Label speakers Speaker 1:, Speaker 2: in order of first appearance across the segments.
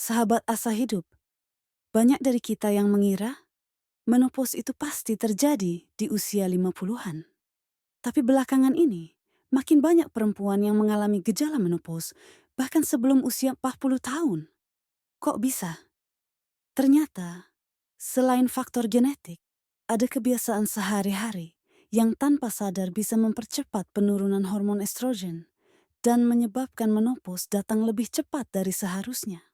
Speaker 1: Sahabat asa hidup, banyak dari kita yang mengira menopause itu pasti terjadi di usia 50-an. Tapi belakangan ini, makin banyak perempuan yang mengalami gejala menopause bahkan sebelum usia 40 tahun. Kok bisa? Ternyata, selain faktor genetik, ada kebiasaan sehari-hari yang tanpa sadar bisa mempercepat penurunan hormon estrogen dan menyebabkan menopause datang lebih cepat dari seharusnya.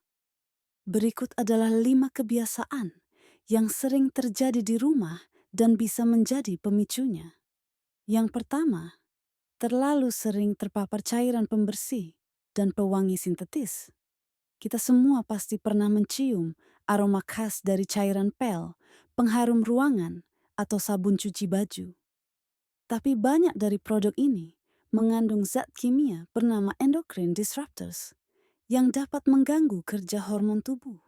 Speaker 1: Berikut adalah 5 kebiasaan yang sering terjadi di rumah dan bisa menjadi pemicunya. Yang pertama, terlalu sering terpapar cairan pembersih dan pewangi sintetis. Kita semua pasti pernah mencium aroma khas dari cairan pel, pengharum ruangan, atau sabun cuci baju. Tapi banyak dari produk ini mengandung zat kimia bernama endocrine disruptors yang dapat mengganggu kerja hormon tubuh.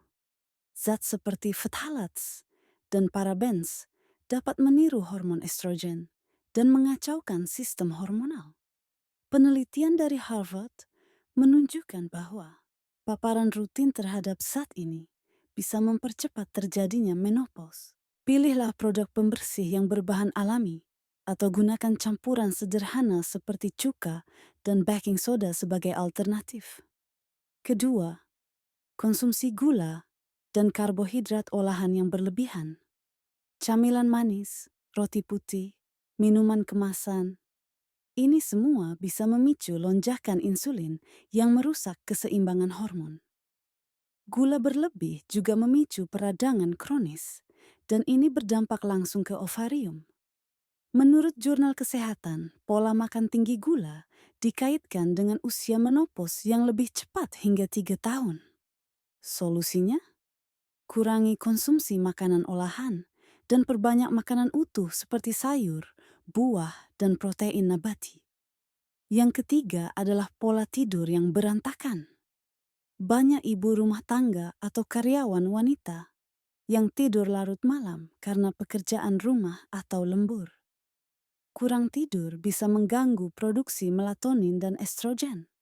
Speaker 1: Zat seperti phthalates dan parabens dapat meniru hormon estrogen dan mengacaukan sistem hormonal. Penelitian dari Harvard menunjukkan bahwa paparan rutin terhadap zat ini bisa mempercepat terjadinya menopause. Pilihlah produk pembersih yang berbahan alami atau gunakan campuran sederhana seperti cuka dan baking soda sebagai alternatif. Kedua, konsumsi gula dan karbohidrat olahan yang berlebihan. Camilan manis, roti putih, minuman kemasan, ini semua bisa memicu lonjakan insulin yang merusak keseimbangan hormon. Gula berlebih juga memicu peradangan kronis, dan ini berdampak langsung ke ovarium. Menurut Jurnal Kesehatan, pola makan tinggi gula dikaitkan dengan usia menopause yang lebih cepat hingga 3 tahun. Solusinya? Kurangi konsumsi makanan olahan dan perbanyak makanan utuh seperti sayur, buah, dan protein nabati. Yang ketiga adalah pola tidur yang berantakan. Banyak ibu rumah tangga atau karyawan wanita yang tidur larut malam karena pekerjaan rumah atau lembur. Kurang tidur bisa mengganggu produksi melatonin dan estrogen.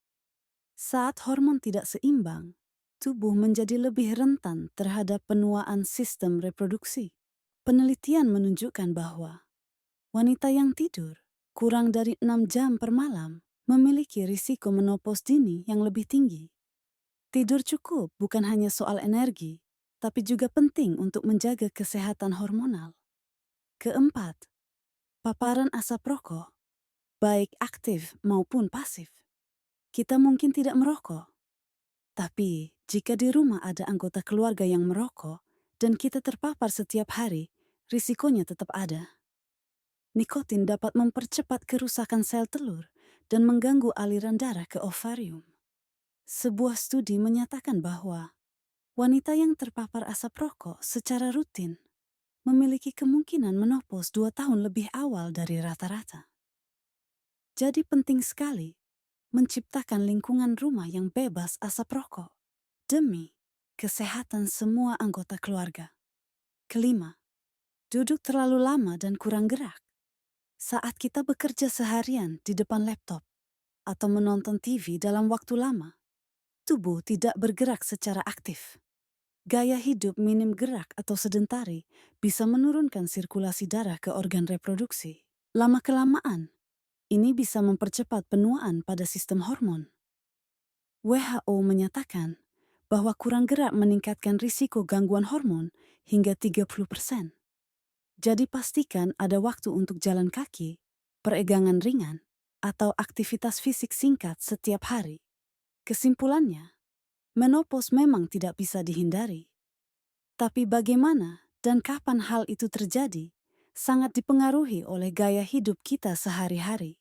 Speaker 1: Saat hormon tidak seimbang, tubuh menjadi lebih rentan terhadap penuaan sistem reproduksi. Penelitian menunjukkan bahwa wanita yang tidur kurang dari 6 jam per malam memiliki risiko menopause dini yang lebih tinggi. Tidur cukup bukan hanya soal energi, tapi juga penting untuk menjaga kesehatan hormonal. Keempat, paparan asap rokok, baik aktif maupun pasif. Kita mungkin tidak merokok, tapi jika di rumah ada anggota keluarga yang merokok dan kita terpapar setiap hari, risikonya tetap ada. Nikotin dapat mempercepat kerusakan sel telur dan mengganggu aliran darah ke ovarium. Sebuah studi menyatakan bahwa wanita yang terpapar asap rokok secara rutin memiliki kemungkinan menopause 2 tahun lebih awal dari rata-rata. Jadi penting sekali menciptakan lingkungan rumah yang bebas asap rokok demi kesehatan semua anggota keluarga. Kelima, duduk terlalu lama dan kurang gerak. Saat kita bekerja seharian di depan laptop atau menonton TV dalam waktu lama, tubuh tidak bergerak secara aktif. Gaya hidup minim gerak atau sedentari bisa menurunkan sirkulasi darah ke organ reproduksi. Lama-kelamaan, ini bisa mempercepat penuaan pada sistem hormon. WHO menyatakan bahwa kurang gerak meningkatkan risiko gangguan hormon hingga 30%. Jadi pastikan ada waktu untuk jalan kaki, peregangan ringan, atau aktivitas fisik singkat setiap hari. Kesimpulannya, menopause memang tidak bisa dihindari. Tapi bagaimana dan kapan hal itu terjadi sangat dipengaruhi oleh gaya hidup kita sehari-hari.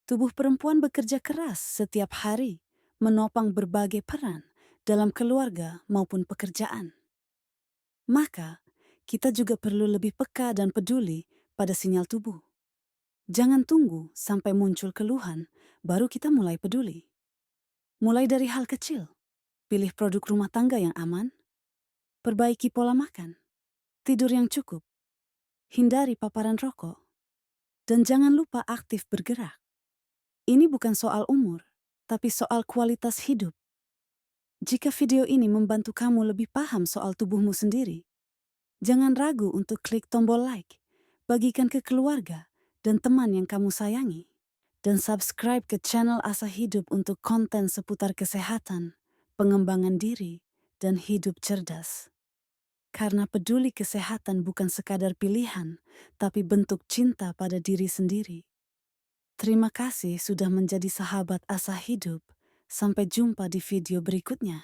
Speaker 1: Tubuh perempuan bekerja keras setiap hari, menopang berbagai peran dalam keluarga maupun pekerjaan. Maka, kita juga perlu lebih peka dan peduli pada sinyal tubuh. Jangan tunggu sampai muncul keluhan, baru kita mulai peduli. Mulai dari hal kecil, pilih produk rumah tangga yang aman, perbaiki pola makan, tidur yang cukup, hindari paparan rokok, dan jangan lupa aktif bergerak. Ini bukan soal umur, tapi soal kualitas hidup. Jika video ini membantu kamu lebih paham soal tubuhmu sendiri, jangan ragu untuk klik tombol like, bagikan ke keluarga dan teman yang kamu sayangi, dan subscribe ke channel Asa Hidup untuk konten seputar kesehatan, pengembangan diri, dan hidup cerdas. Karena peduli kesehatan bukan sekadar pilihan, tapi bentuk cinta pada diri sendiri. Terima kasih sudah menjadi sahabat Asa Hidup. Sampai jumpa di video berikutnya.